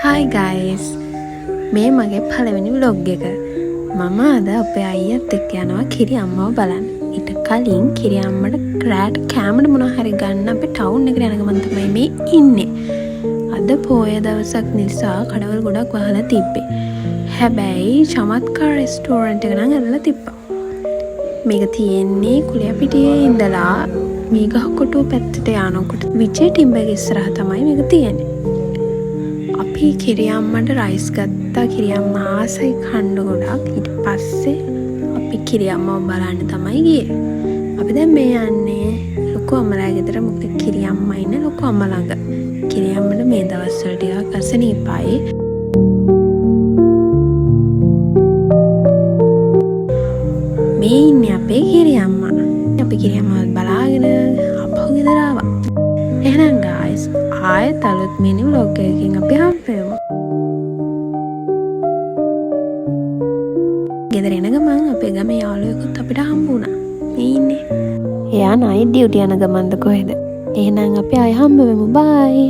Hi guys. මේ මගේ පළවෙනි vlog එක. මම අද අපේ අයියත් එක්ක යනවා කිරි අම්මව බලන්න. ඊට කලින් කිරි අම්මට රෑට කැමරේ මොනවා හරි ගන්න අපි ටවුන් එකට යන ගමන් තමයි මේ ඉන්නේ. අද පොය දවසක් නිසා කඩවල් ගොඩක් වහලා තිබ්බේ. හැබැයි චමත්කාර රෙස්ටෝරන්ට් එක නම් ඇරලා තිබ්බා. මේක තියෙන්නේ කුලියපිටියේ ඉඳලා මේ ගහකොටුව පැත්තට යනකොට විජේ ටිම්බර්ගේ ඉස්සරහ තමයි මේක තියෙන්නේ. අපි කිරි අම්මට රයිස් ගත්තා. කිරි අම්මා ආසයි කන්න ගොඩක්. ඊට පස්සේ අපි කිරි අම්මව බලන්න තමයි ගියේ. අපි දැන් මේ යන්නේ ලොකු අම්මලා ගෙදර. මොකද කිරි අම්මා ඉන්නේ ලොකු අම්මා ළඟ. කිරි අම්මට මේ දවස්වල ටිකක් අසනීපයි. මේ ඉන්නේ අපේ කිරි අම්මා. අපි කිරි අම්මව බලාගෙන අපහු ගෙදර ආවා. එහෙනම් guys ආයෙත් අලුත් මිනි vlog එකකින් අපි හම්බෙමු. ගෙදර එන ගමන් අපේ ගමේ යාළුවෙකුත් අපිට හම්බ වුණා. මේ ඉන්නේ. එයා නයිට් ඩියුටි යන ගමන්ද කොහෙද? එහෙනම් අපි ආයෙ හම්බ වෙමු. බයි.